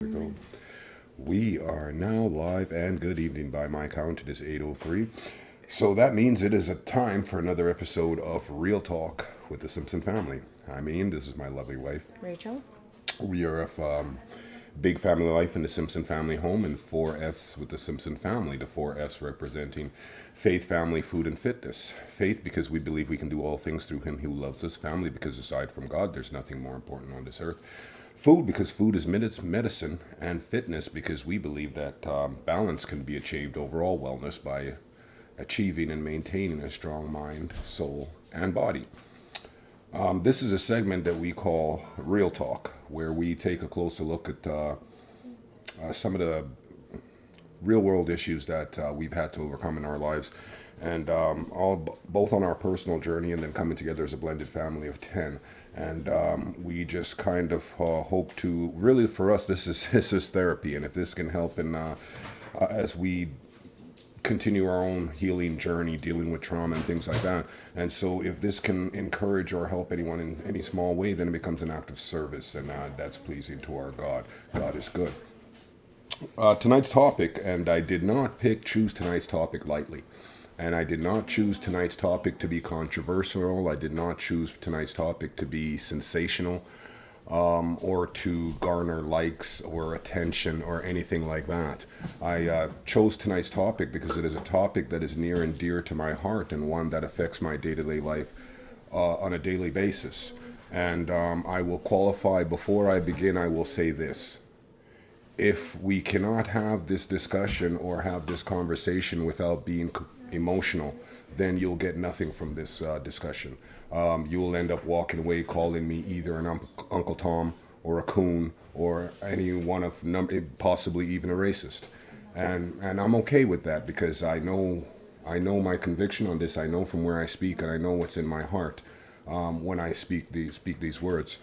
We go. We are now live and good evening by my count. It is 8:03. So that means it is a time for another episode of Real Talk with the Simpson family. I mean, this is my lovely wife. Rachel? We are big family life in the Simpson family home and four F's with the Simpson family. The four F's representing faith, family, food, and fitness. Faith because we believe we can do all things through him who loves us. Family because aside from God, there's nothing more important on this earth. Food because food is medicine, and fitness because we believe that balance can be achieved overall wellness by achieving and maintaining a strong mind, soul, and body. This is a segment that we call Real Talk, where we take a closer look at some of the real world issues that we've had to overcome in our lives, and both on our personal journey and then coming together as a blended family of 10. And we just kind of hope to really, for us, this is therapy, and if this can help in as we continue our own healing journey dealing with trauma and things like that. And so if this can encourage or help anyone in any small way, then it becomes an act of service, and that's pleasing to our God. God is good. Tonight's topic, and I did not choose tonight's topic lightly. And I did not choose tonight's topic to be controversial. I did not choose tonight's topic to be sensational, or to garner likes or attention or anything like that. I chose tonight's topic because it is a topic that is near and dear to my heart and one that affects my day-to-day life on a daily basis. And I will qualify before I begin. I will say this. If we cannot have this discussion or have this conversation without being emotional, then you'll get nothing from this discussion. You will end up walking away calling me either an Uncle Tom or a coon or any one of possibly even a racist, and I'm okay with that because I know my conviction on this. I know from where I speak, and I know what's in my heart when I speak these words.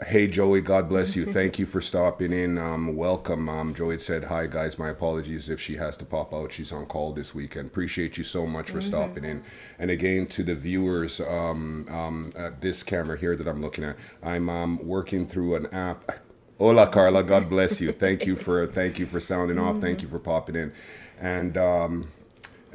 Hey Joey, God bless you. Thank you for stopping in. Welcome. Joey said, "Hi guys, my apologies if she has to pop out. She's on call this weekend." Appreciate you so much for stopping in. And again, to the viewers, at this camera here that I'm looking at, I'm working through an app. Hola Carla, God bless you. Thank you for sounding off. Thank you for popping in.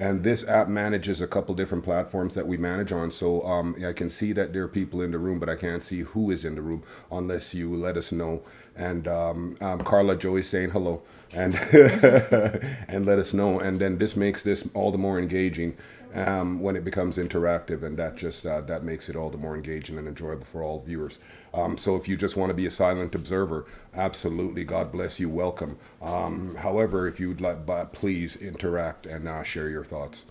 And this app manages a couple different platforms that we manage on. So I can see that there are people in the room, but I can't see who is in the room unless you let us know. And Carla, Joey saying hello, and and let us know. And then this makes this all the more engaging when it becomes interactive, and that makes it all the more engaging and enjoyable for all viewers. So if you just want to be a silent observer, absolutely, God bless you, welcome. However, if you'd like, please interact and share your thoughts.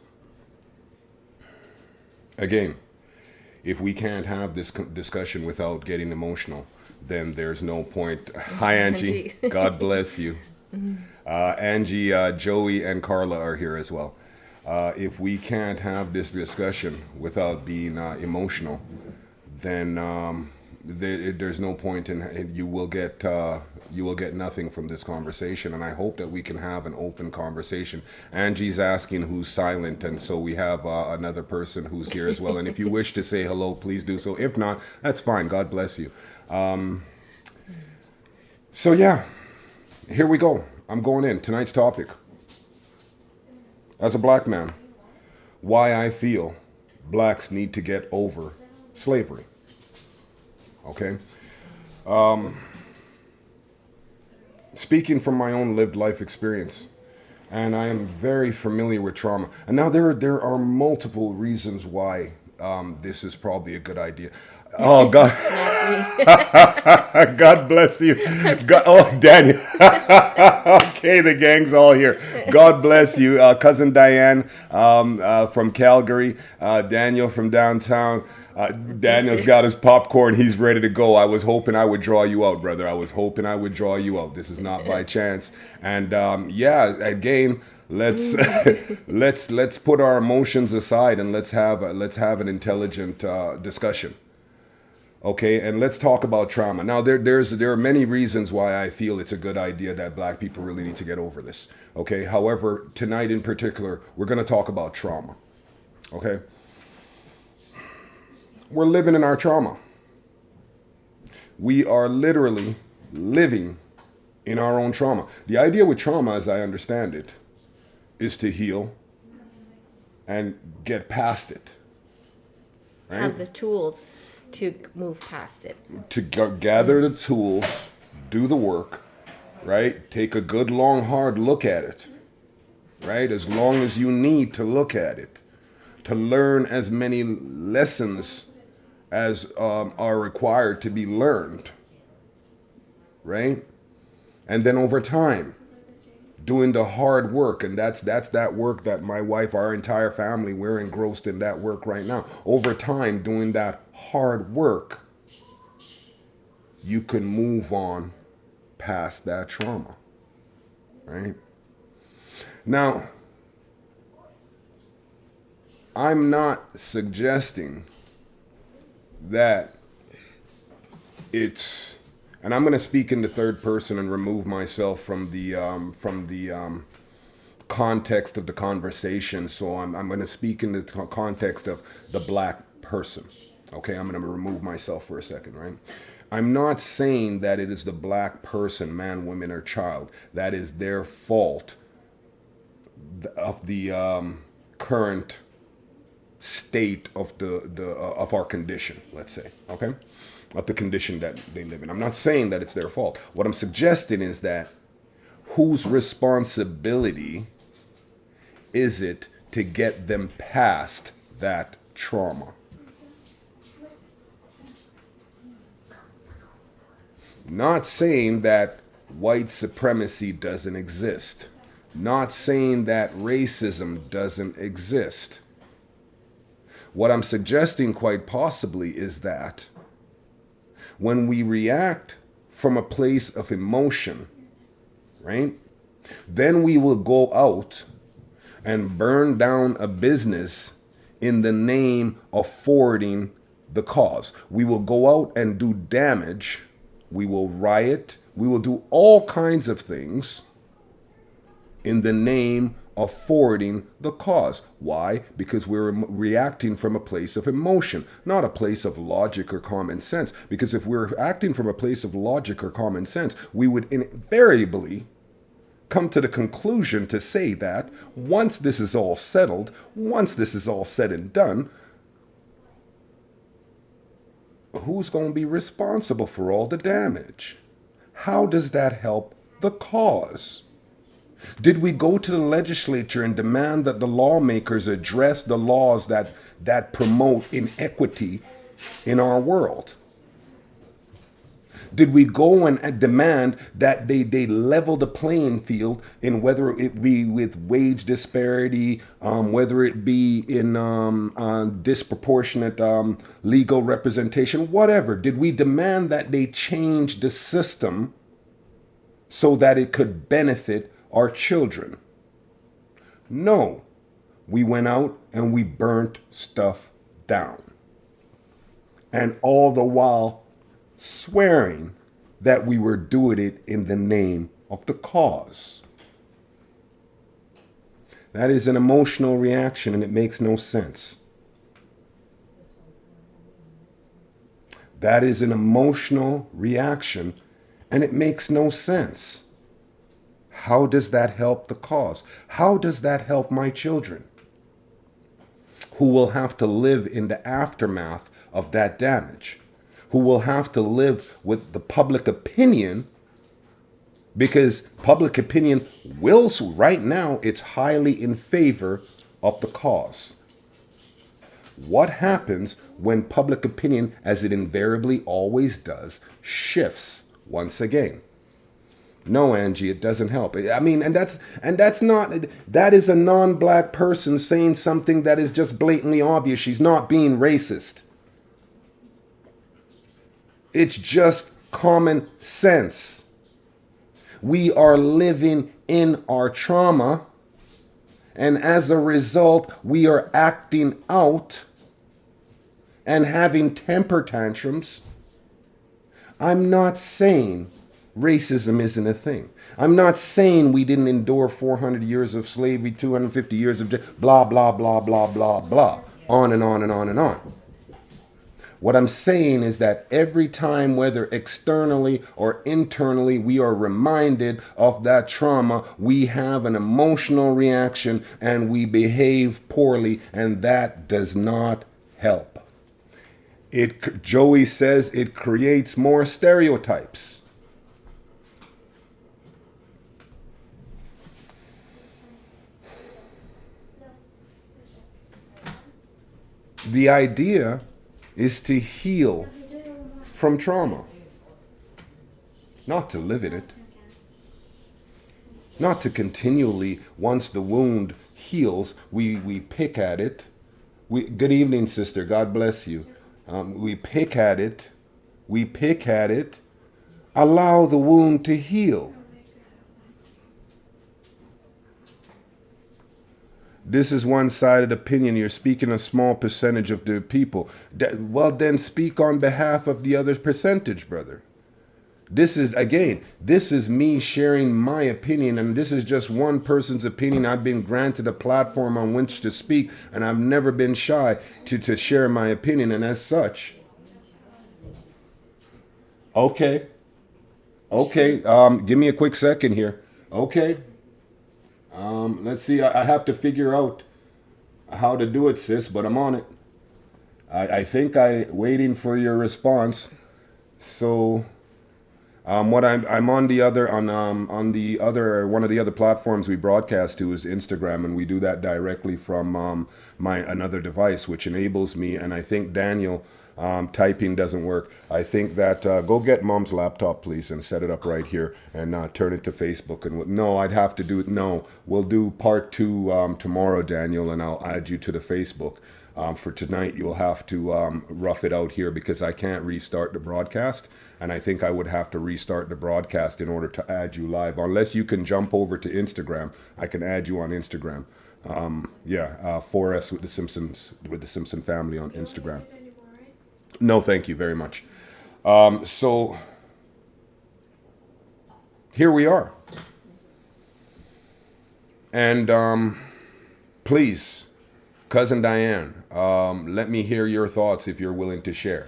Again, if we can't have this discussion without getting emotional, then there's no point. Hi, Angie. God bless you. Angie, Joey, and Carla are here as well. If we can't have this discussion without being emotional, then there's no point in you will get nothing from this conversation. And I hope that we can have an open conversation. Angie's asking who's silent, and so we have another person who's here as well. And if you wish to say hello, please do so. If not, that's fine. God bless you. So yeah, here we go. I'm going in tonight's topic. As a black man, why I feel blacks need to get over slavery. Okay? Speaking from my own lived life experience, and I am very familiar with trauma. And now there are multiple reasons why this is probably a good idea. Oh God! God bless you. God, oh Daniel. Okay, the gang's all here. God bless you, cousin Diane from Calgary, Daniel from downtown. Daniel's got his popcorn. He's ready to go. I was hoping I would draw you out, brother. I was hoping I would draw you out. This is not by chance. And yeah, again, let's let's put our emotions aside and let's have an intelligent discussion. Okay, and let's talk about trauma. Now, there are many reasons why I feel it's a good idea that black people really need to get over this. Okay, however, tonight in particular, we're going to talk about trauma. Okay, we're living in our trauma. We are literally living in our own trauma. The idea with trauma, as I understand it, is to heal and get past it. Right? Have the tools to move past it. To gather the tools, do the work, right? Take a good, long, hard look at it, right? As long as you need to look at it, to learn as many lessons as are required to be learned, right? And then over time, doing the hard work, and that's that work that my wife, our entire family, we're engrossed in that work right now. Over time, doing that hard work, you can move on past that trauma, right? Now, I'm not suggesting that it's, and I'm going to speak in the third person and remove myself from the context of the conversation. So I'm going to speak in the context of the black person. Okay, I'm going to remove myself for a second, right? I'm not saying that it is the black person, man, woman, or child, that is their fault of the current state of of our condition, let's say, okay, of the condition that they live in. I'm not saying that it's their fault. What I'm suggesting is that whose responsibility is it to get them past that trauma? Not saying that white supremacy doesn't exist. Not saying that racism doesn't exist. What I'm suggesting quite possibly is that when we react from a place of emotion, right, then we will go out and burn down a business in the name of forwarding the cause. We will go out and do damage. We will riot. We will do all kinds of things in the name of forwarding the cause. Why? Because we're reacting from a place of emotion, not a place of logic or common sense. Because if we're acting from a place of logic or common sense, we would invariably come to the conclusion to say that once this is all settled, once this is all said and done, who's going to be responsible for all the damage? How does that help the cause? Did we go to the legislature and demand that the lawmakers address the laws that promote inequity in our world? Did we go and demand that they level the playing field in whether it be with wage disparity, whether it be in disproportionate legal representation, whatever? Did we demand that they change the system so that it could benefit our children? No. We went out and we burnt stuff down. And all the while swearing that we were doing it in the name of the cause. That is an emotional reaction and it makes no sense. That is an emotional reaction and it makes no sense. How does that help the cause? How does that help my children, who will have to live in the aftermath of that damage, who will have to live with the public opinion, because public opinion will, right now, it's highly in favor of the cause. What happens when public opinion, as it invariably always does, shifts once again? No, Angie, it doesn't help. I mean, and that's not, that is a non-black person saying something that is just blatantly obvious. She's not being racist. It's just common sense. We are living in our trauma, and as a result, we are acting out and having temper tantrums. I'm not saying racism isn't a thing. I'm not saying we didn't endure 400 years of slavery, 250 years of blah, blah, blah, blah, blah, blah, on and on and on and on. What I'm saying is that every time, whether externally or internally, we are reminded of that trauma, we have an emotional reaction and we behave poorly, and that does not help. Joey says it creates more stereotypes. The idea is to heal from trauma, not to live in it, not to continually, once the wound heals, we pick at it. Good evening, sister. God bless you. We pick at it. We pick at it. Allow the wound to heal. This is one-sided opinion. You're speaking a small percentage of the people. Well, then speak on behalf of the other percentage, brother. This is me sharing my opinion, and this is just one person's opinion. I've been granted a platform on which to speak, and I've never been shy to share my opinion, and as such. Okay. Give me a quick second here. Okay. Let's see. I have to figure out how to do it, sis, but I'm on it. I think waiting for your response. So, what I'm on the other on the other one of the other platforms we broadcast to is Instagram, and we do that directly from my another device, which enables me. And I think Daniel. Typing doesn't work. I think that go get mom's laptop, please, and set it up right here and turn it to Facebook. And no, I'd have to do it. No, we'll do part 2 tomorrow, Daniel, and I'll add you to the Facebook. For tonight, you'll have to rough it out here because I can't restart the broadcast. And I think I would have to restart the broadcast in order to add you live. Unless you can jump over to Instagram, I can add you on Instagram. 4S with the Simpson family on Instagram. No, thank you very much. So here we are. And please, Cousin Diane, let me hear your thoughts if you're willing to share.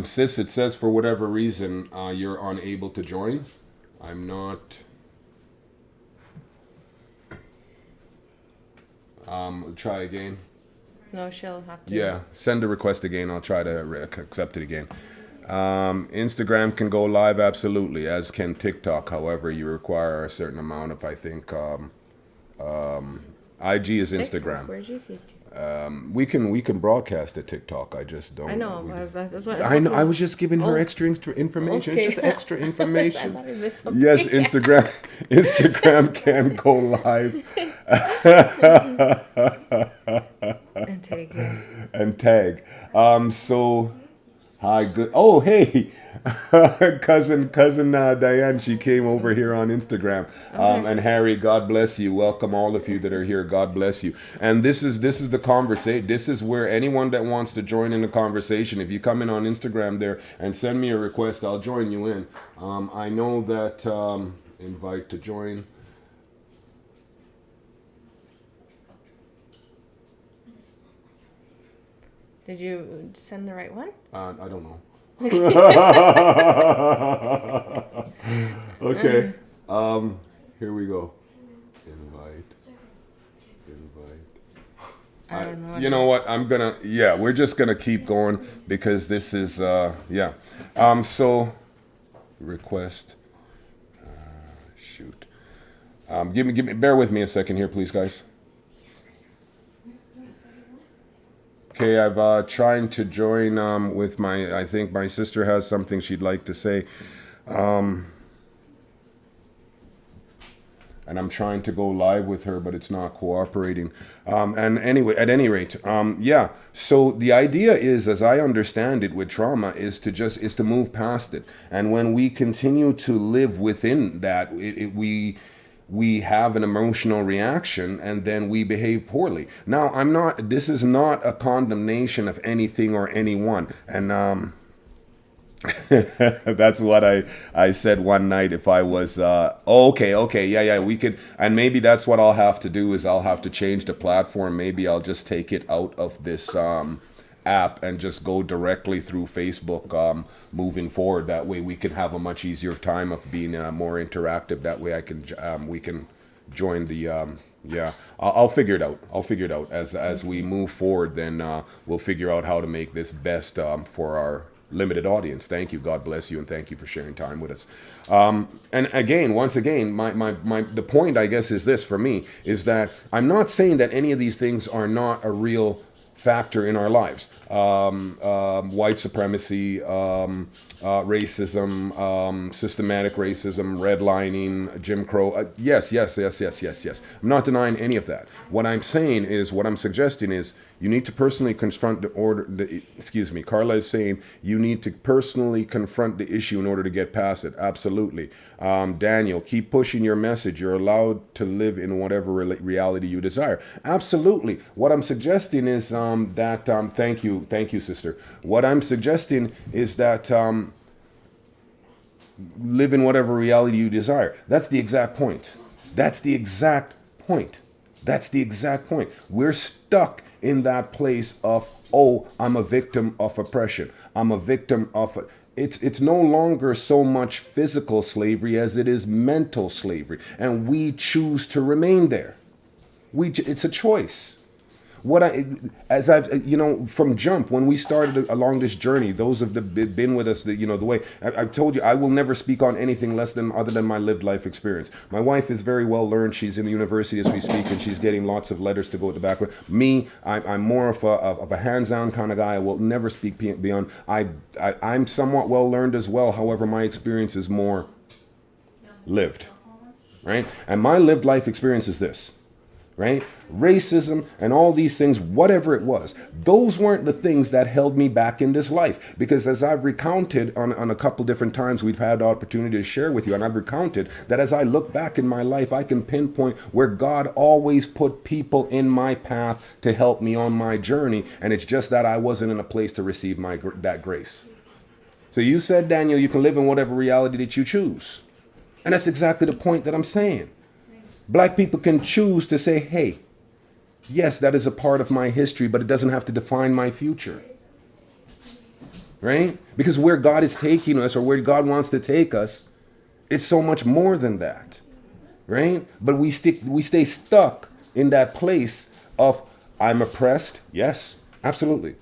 Sis, it says for whatever reason you're unable to join. I'm not. Try again. No, she'll have to. Yeah, send a request again. I'll try to accept it again. Instagram can go live, absolutely, as can TikTok. However, you require a certain amount of, I think, IG is Instagram. TikTok, where'd you see? We can broadcast at TikTok. I just don't. I know. That's what I know. I was just giving her extra information. Okay. It's just extra information. I thought I missed something. Yes, Instagram can go live. And take it. And tag. So, hi, good. Oh, hey, cousin Diane. She came over here on Instagram. And Harry, God bless you. Welcome all of you that are here. God bless you. And this is the conversation. This is where anyone that wants to join in the conversation, if you come in on Instagram there and send me a request, I'll join you in. I know that invite to join. Did you send the right one? I don't know. Okay. Here we go. Invite. I don't know. You know what? We're just gonna keep going because this is so request. Shoot. Bear with me a second here, please, guys. Okay, I've trying to join with I think my sister has something she'd like to say. And I'm trying to go live with her, but it's not cooperating. And anyway, at any rate, so the idea is, as I understand it with trauma, is to move past it. And when we continue to live within that, we have an emotional reaction and then we behave poorly. Now, this is not a condemnation of anything or anyone. And that's what I said one night. If I was, okay, we could, and maybe that's what I'll have to do is I'll have to change the platform. Maybe I'll just take it out of this app and just go directly through Facebook moving forward. That way we can have a much easier time of being more interactive. That way we can join the yeah. I'll figure it out. I'll figure it out as we move forward. Then we'll figure out how to make this best for our limited audience. Thank you. God bless you, and thank you for sharing time with us. And again, once again, the point, I guess, is this for me, is that I'm not saying that any of these things are not a real factor in our lives. White supremacy, racism, systematic racism, redlining, Jim Crow. Yes. I'm not denying any of that. What I'm saying is, what I'm suggesting is, you need to personally confront Carla is saying you need to personally confront the issue in order to get past it. Absolutely. Daniel, keep pushing your message. You're allowed to live in whatever reality you desire. Absolutely. What I'm suggesting is thank you, sister. What I'm suggesting is that live in whatever reality you desire. That's the exact point. That's the exact point. That's the exact point. We're stuck in that place of, oh, I'm a victim of oppression. I'm a victim of it's no longer so much physical slavery as it is mental slavery, and we choose to remain there. It's a choice. As I've from jump, when we started along this journey, those have been with us, the way I've told you, I will never speak on anything other than my lived life experience. My wife is very well learned. She's in the university as we speak, and she's getting lots of letters to go at the background. Me, I'm more of a hands-on kind of guy. I will never speak beyond. I'm somewhat well learned as well. However, my experience is more lived, right? And my lived life experience is this. Right? Racism and all these things, whatever it was, those weren't the things that held me back in this life. Because as I've recounted on a couple different times, we've had the opportunity to share with you, and I've recounted that as I look back in my life, I can pinpoint where God always put people in my path to help me on my journey. And it's just that I wasn't in a place to receive that grace. So you said, Daniel, you can live in whatever reality that you choose. And that's exactly the point that I'm saying. Black people can choose to say, hey, yes, that is a part of my history, but it doesn't have to define my future. Right? Because where God is taking us, or where God wants to take us, it's so much more than that. Right? But we stay stuck in that place of, I'm oppressed. Yes, absolutely.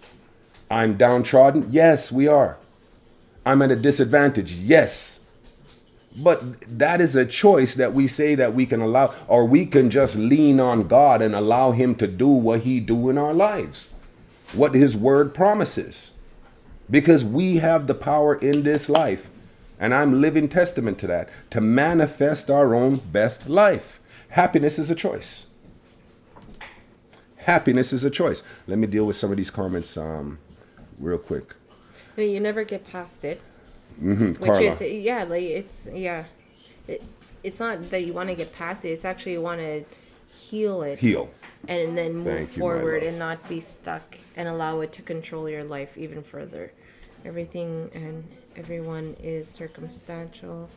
I'm downtrodden. Yes, we are. I'm at a disadvantage. Yes. But that is a choice that we say that we can allow, or we can just lean on God and allow him to do what he do in our lives, what his word promises, because we have the power in this life. And I'm living testament to that, to manifest our own best life. Happiness is a choice. Happiness is a choice. Let me deal with some of these comments real quick. I mean, you never get past it. Which Carla. It's not that you want to get past it. It's actually you want to heal it. And then move forward and not be stuck and allow it to control your life even further. Everything and everyone is circumstantial.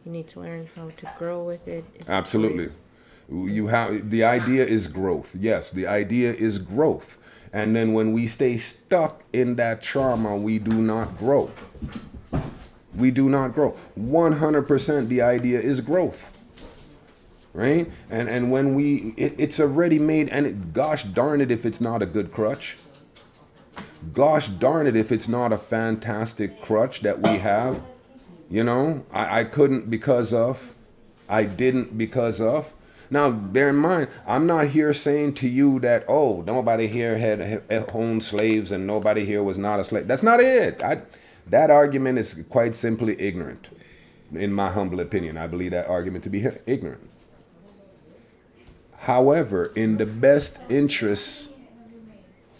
You need to learn how to grow with it. Absolutely. The idea is growth. Yes, the idea is growth. And then when we stay stuck in that trauma, we do not grow. We do not grow. 100% the idea is growth. Right? And when it's already made, and gosh darn it if it's not a good crutch. Gosh darn it if it's not a fantastic crutch that we have. I couldn't because of. I didn't because of. Now, bear in mind, I'm not here saying to you that, oh, nobody here had owned slaves and nobody here was not a slave. That's not it. That argument is quite simply ignorant, in my humble opinion. I believe that argument to be ignorant. However, in the best interests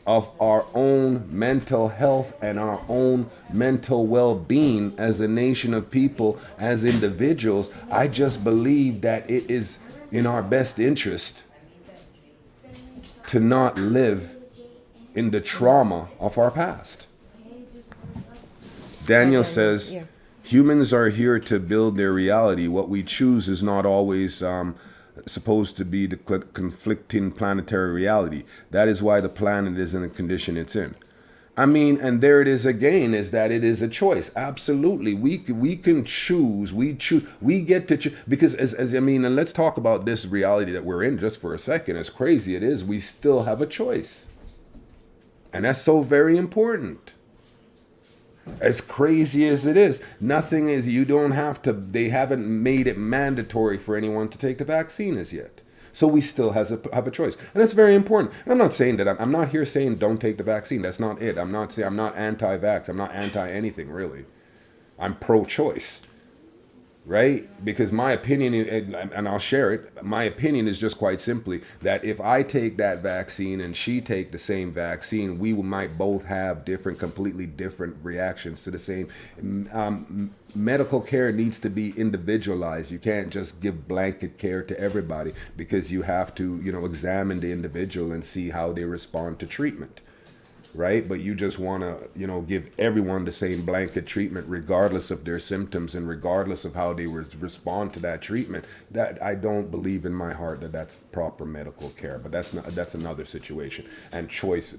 of our own mental health and our own mental well-being as a nation of people, as individuals, I just believe that it is in our best interest to not live in the trauma of our past. Daniel says, humans are here to build their reality. What we choose is not always supposed to be the conflicting planetary reality. That is why the planet is in the condition it's in. I mean, and there it is again, is that it is a choice. Absolutely. We can choose. We choose. We get to choose. Because as I mean, and let's talk about this reality that we're in just for a second. As crazy it is, we still have a choice. And that's so very important. As crazy as it is, nothing is, you don't have to, they haven't made it mandatory for anyone to take the vaccine as yet. So we still have a choice. And that's very important. And I'm not saying that, I'm not here saying don't take the vaccine. That's not it. I'm not saying, I'm not anti-vax. I'm not anti-anything, really. I'm pro-choice. Right? Because my opinion, and I'll share it, my opinion is just quite simply that if I take that vaccine and she take the same vaccine, we might both have completely different reactions to the same. Medical care needs to be individualized. You can't just give blanket care to everybody, because you have to, examine the individual and see how they respond to treatment. Right? But you just want to, give everyone the same blanket treatment regardless of their symptoms and regardless of how they respond to that treatment. That, I don't believe in my heart that that's proper medical care. But that's another situation. And choice,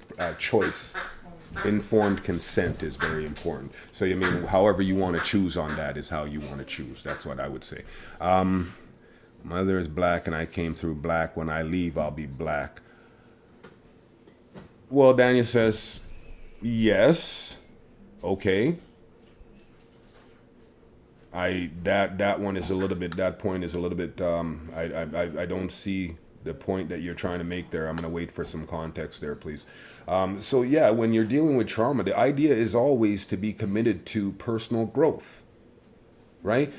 informed consent is very important. So, I mean, however you want to choose on that is how you want to choose. That's what I would say. Mother is black and I came through black. When I leave, I'll be black. Well, Daniel says, yes, okay. That one is a little bit, that point is a little bit, I don't see the point that you're trying to make there. I'm going to wait for some context there, please. So yeah, when you're dealing with trauma, the idea is always to be committed to personal growth, right?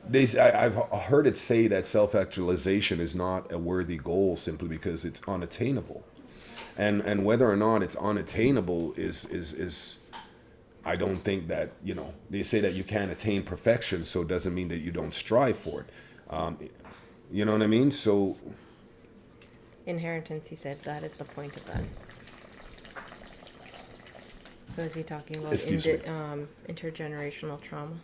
I've heard it say that self-actualization is not a worthy goal simply because it's unattainable, and whether or not it's unattainable is I don't think that, they say that you can't attain perfection, so it doesn't mean that you don't strive for it. You know what I mean? So inheritance, he said, that is the point of that. So is he talking about intergenerational trauma?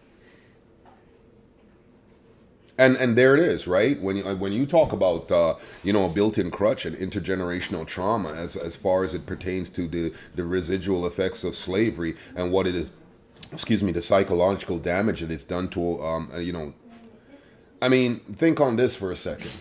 And there it is, right? When you talk about a built-in crutch and intergenerational trauma, as far as it pertains to the residual effects of slavery and what it is, the psychological damage that it's done to, I mean, think on this for a second.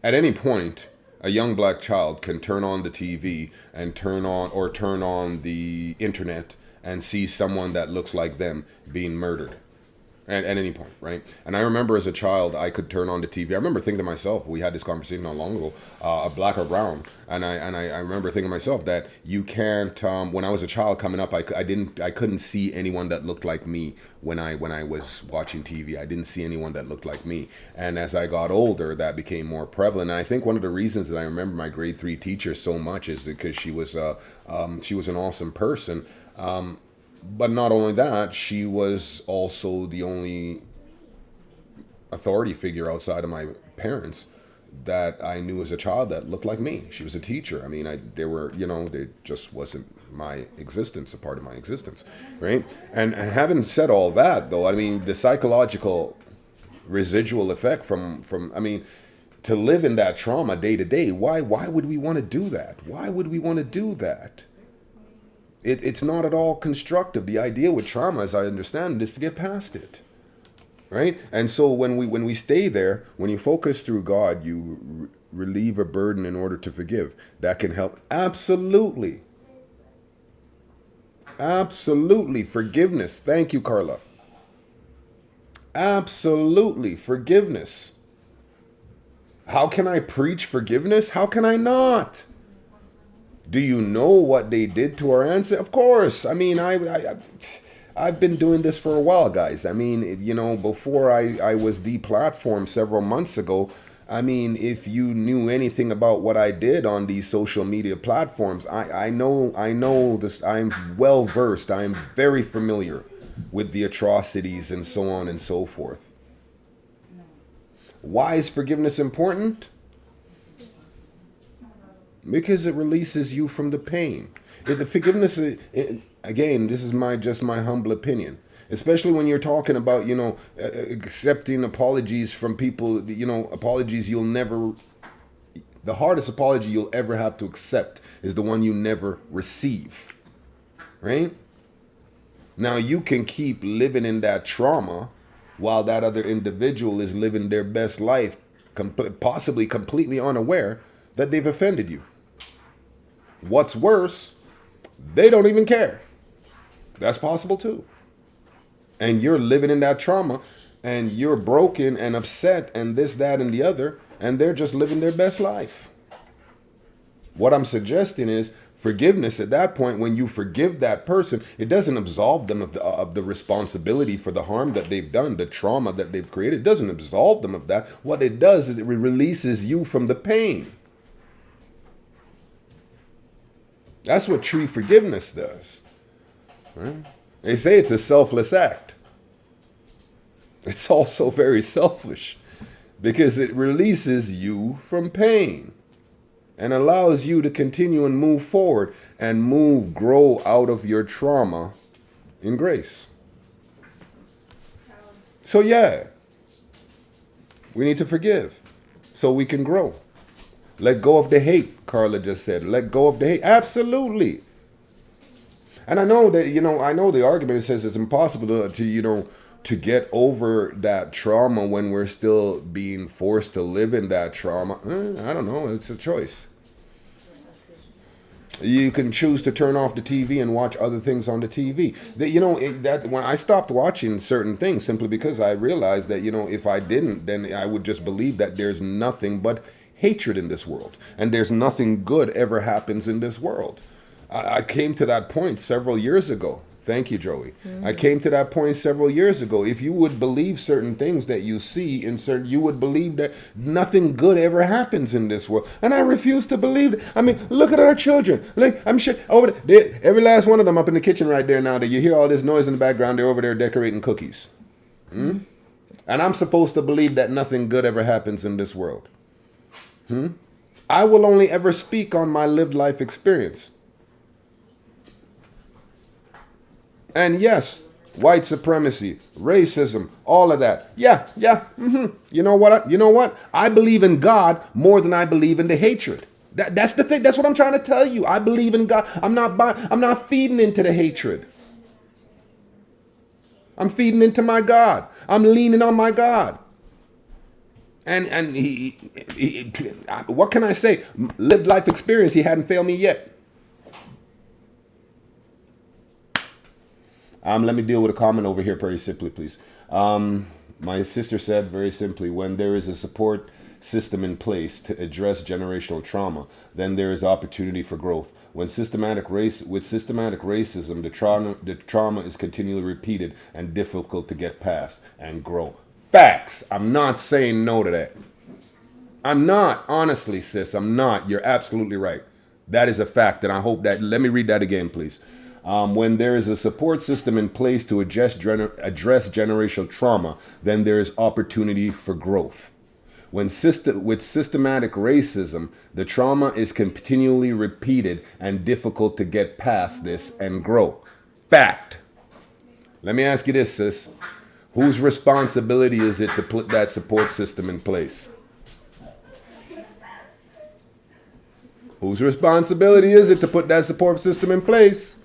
At any point, a young black child can turn on the TV and turn on the internet and see someone that looks like them being murdered at any point, right? And I remember as a child, I could turn on the TV. I remember thinking to myself, we had this conversation not long ago, black or brown, and I remember thinking to myself that you can't. When I was a child coming up, I couldn't see anyone that looked like me when I was watching TV. I didn't see anyone that looked like me. And as I got older, that became more prevalent. And I think one of the reasons that I remember my grade 3 teacher so much is because she was an awesome person. But not only that, she was also the only authority figure outside of my parents that I knew as a child that looked like me. She was a teacher. I mean, they just wasn't my existence, a part of my existence, right? And having said all that, though, I mean, the psychological residual effect from I mean, to live in that trauma day to day, why would we want to do that? Why would we want to do that? It's not at all constructive. The idea with trauma, as I understand it, is to get past it, right? And so when we stay there, when you focus through God, you relieve a burden in order to forgive. That can help. Absolutely. Absolutely. Forgiveness. Thank you, Carla. Absolutely. Forgiveness. How can I preach forgiveness? How can I not? Do you know what they did to our ancestors? Of course. I mean, I've been doing this for a while, guys. I mean, before I was deplatformed several months ago, I mean, if you knew anything about what I did on these social media platforms, I know this. I'm well versed. I'm very familiar with the atrocities and so on and so forth. Why is forgiveness important? Because it releases you from the pain. The forgiveness, again, this is just my humble opinion. Especially when you're talking about, accepting apologies from people, apologies you'll never The hardest apology you'll ever have to accept is the one you never receive. Right? Now, you can keep living in that trauma while that other individual is living their best life, possibly completely unaware that they've offended you. What's worse, they don't even care. That's possible too. And you're living in that trauma, and you're broken and upset and this, that, and the other, and they're just living their best life. What I'm suggesting is forgiveness. At that point, when you forgive that person, it doesn't absolve them of the responsibility for the harm that they've done, the trauma that they've created. It doesn't absolve them of that. What it does is it releases you from the pain. That's what true forgiveness does. Right? They say it's a selfless act. It's also very selfish because it releases you from pain and allows you to continue and move forward and grow out of your trauma in grace. So yeah, we need to forgive so we can grow. Let go of the hate, Carla just said. Let go of the hate. Absolutely. And I know that, I know the argument says it's impossible to get over that trauma when we're still being forced to live in that trauma. I don't know. It's a choice. You can choose to turn off the TV and watch other things on the TV. When I stopped watching certain things simply because I realized that, if I didn't, then I would just believe that there's nothing but hatred in this world. And there's nothing good ever happens in this world. I came to that point several years ago. Thank you, Joey. Mm-hmm. I came to that point several years ago. If you would believe certain things that you see you would believe that nothing good ever happens in this world. And I refuse to believe it. I mean, look at our children. Like, I'm sure over there, every last one of them up in the kitchen right there now that you hear all this noise in the background, they're over there decorating cookies. And I'm supposed to believe that nothing good ever happens in this world. I will only ever speak on my lived life experience. And yes, white supremacy, racism, all of that. Yeah. You know what? I believe in God more than I believe in the hatred. That's the thing. That's what I'm trying to tell you. I believe in God. I'm not feeding into the hatred. I'm feeding into my God. I'm leaning on my God. And he what can I say? Lived life experience, he hadn't failed me yet. Let me deal with a comment over here very simply, please. My sister said very simply, when there is a support system in place to address generational trauma, then there is opportunity for growth. With systematic racism, the trauma is continually repeated and difficult to get past and grow. Facts. I'm not saying no to that. I'm not. Honestly, sis, I'm not. You're absolutely right. That is a fact, and I hope that... Let me read that again, please. When there is a support system in place to address generational trauma, then there is opportunity for growth. With systematic racism, the trauma is continually repeated and difficult to get past this and grow. Fact. Let me ask you this, sis. Whose responsibility is it to put that support system in place? Whose responsibility is it to put that support system in place?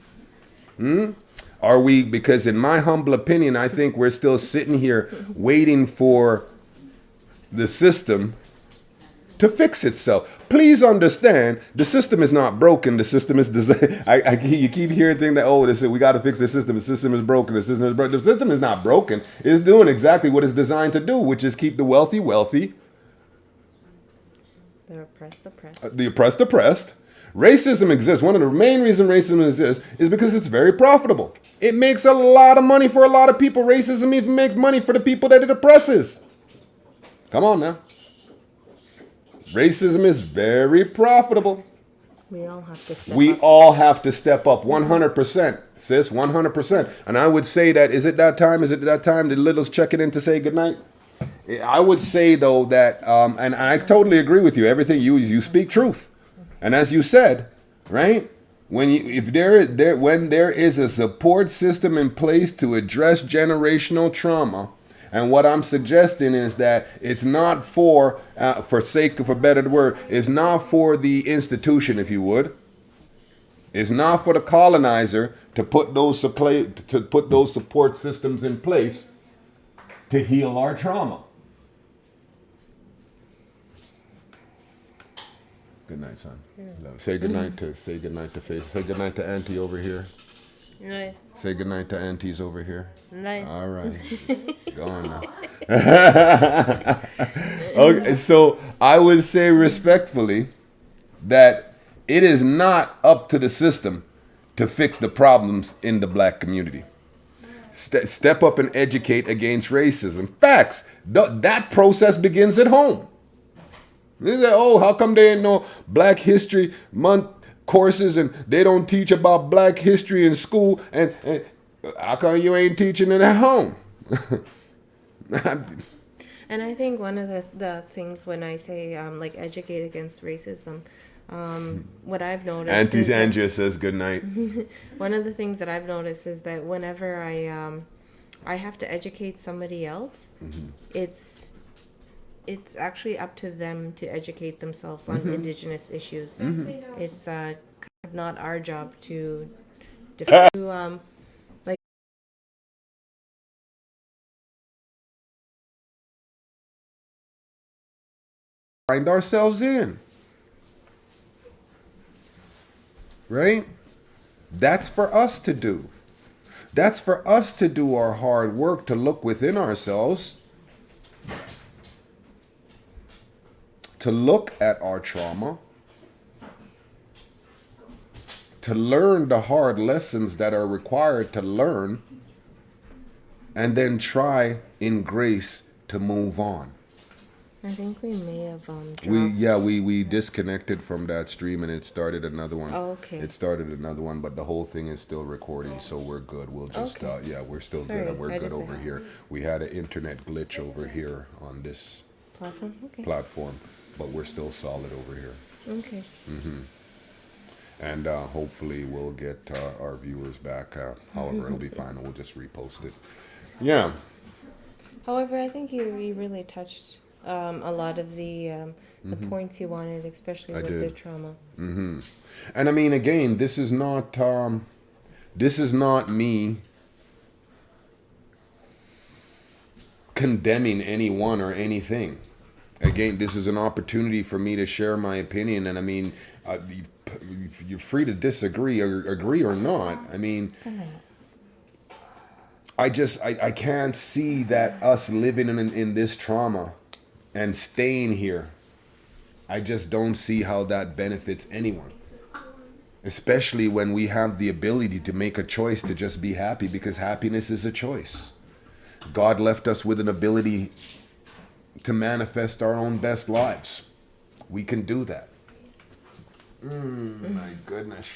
Are we, because in my humble opinion, I think we're still sitting here waiting for the system to fix itself. Please understand, the system is not broken. The system is designed. You keep hearing things that, we got to fix the system. The system is broken. The system is broken. The system is not broken. It's doing exactly what it's designed to do, which is keep the wealthy wealthy. The oppressed oppressed. The oppressed oppressed. Racism exists. One of the main reasons racism exists is because it's very profitable. It makes a lot of money for a lot of people. Racism even makes money for the people that it oppresses. Come on now. Racism is very profitable. We all have to step up. We all have to step up 100%, sis, 100%. And I would say that, is it that time? Is it that time the little's checking in to say goodnight? I would say, though, that, and I totally agree with you. Everything you speak truth. And as you said, right, when there is a support system in place to address generational trauma, And what I'm suggesting is that it's not for sake of a better word, it's not for the institution, if you would. It's not for the colonizer to put those support systems in place to heal our trauma. Good night, son. Say good night to Faith. Say good night to Auntie over here. Nice. Say good night to Aunties over here. Nice. All right. Go on now. Okay, so I would say respectfully that it is not up to the system to fix the problems in the black community. Step up and educate against racism. Facts. That process begins at home. Oh, how come they ain't no Black History Month courses and they don't teach about Black history in school? And how come you ain't teaching it at home? And I think one of the things when I say like educate against racism, what I've noticed. Auntie Andrea says good night. One of the things that I've noticed is that whenever I have to educate somebody else, it's actually up to them to educate themselves on Indigenous issues. It's kind of not our job to like find ourselves in. Right? That's for us to do. That's for us to do our hard work, to look within ourselves, to look at our trauma, to learn the hard lessons that are required to learn, and then try in grace to move on. I think we may have dropped. We disconnected from that stream and it started another one. Oh, okay. It started another one, but the whole thing is still recording, so we're good. We'll just we're still good and we're good over here. We had an internet glitch over here on this platform, but we're still solid over here. Okay. And hopefully we'll get our viewers back. However, it'll be fine. We'll just repost it. Yeah. However, I think you really touched a lot of the points you wanted, especially with the trauma. And I mean, again, this is not me condemning anyone or anything. Again, this is an opportunity for me to share my opinion, and I mean, you're free to disagree or agree or not. I mean, I can't see that us living in this trauma and staying here, I just don't see how that benefits anyone. Especially when we have the ability to make a choice to just be happy, because happiness is a choice. God left us with an ability to manifest our own best lives. We can do that. My goodness.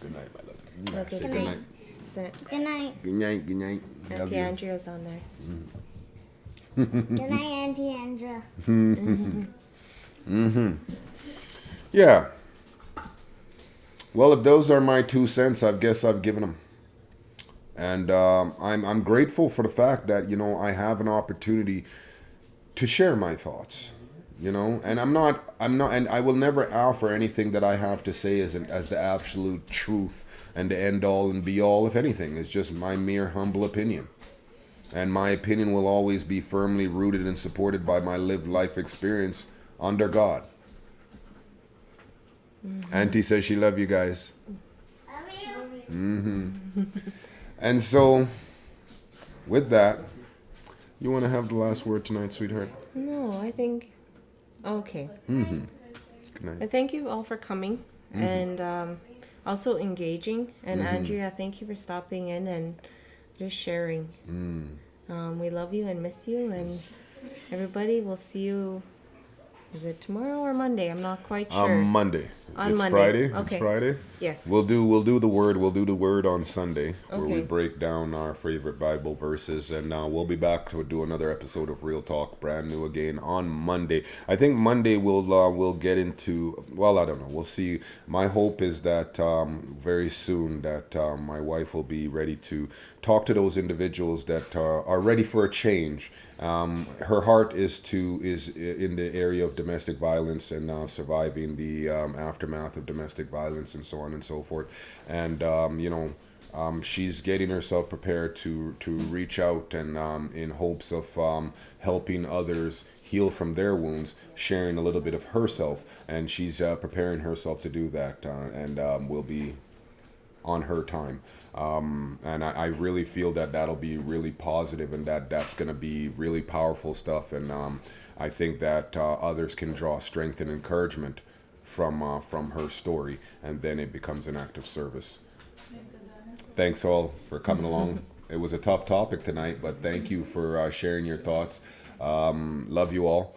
Good night, my love. Say good night. Good night. Good night. Good night. Auntie Andrea's on there. Good night, Auntie Andrea. Yeah. Well, if those are my 2 cents, I guess I've given them. And I'm grateful for the fact that, you know, I have an opportunity to share my thoughts. You know, and I'm not, and I will never offer anything that I have to say as the absolute truth and the end all and be all. If anything, it's just my mere humble opinion, and my opinion will always be firmly rooted and supported by my lived life experience under God. Auntie says she love you guys. Love you. And so, with that, you want to have the last word tonight, sweetheart? No, I think. Okay. Good night. Thank you all for coming and also engaging. And Andrea, thank you for stopping in and just sharing. We love you and miss you. And everybody, we'll see you Is it tomorrow or Monday? I'm not quite sure. Monday. On it's Monday. Friday. Okay. It's Friday. Yes. We'll do the word on Sunday, where we Okay. break down our favorite Bible verses, and we'll be back to do another episode of Real Talk, brand new again on Monday. I think Monday we'll get into, well, I don't know. We'll see. My hope is that very soon that my wife will be ready to talk to those individuals that are ready for a change. Her heart is in the area of domestic violence and surviving the aftermath of domestic violence and so on and so forth. And she's getting herself prepared to reach out and in hopes of helping others heal from their wounds, sharing a little bit of herself, and she's preparing herself to do that, and will be on her time. And I really feel that that'll be really positive, and that's going to be really powerful stuff. And I think that others can draw strength and encouragement from her story, and then it becomes an act of service. Thanks all for coming along. It was a tough topic tonight, but thank you for sharing your thoughts. Love you all.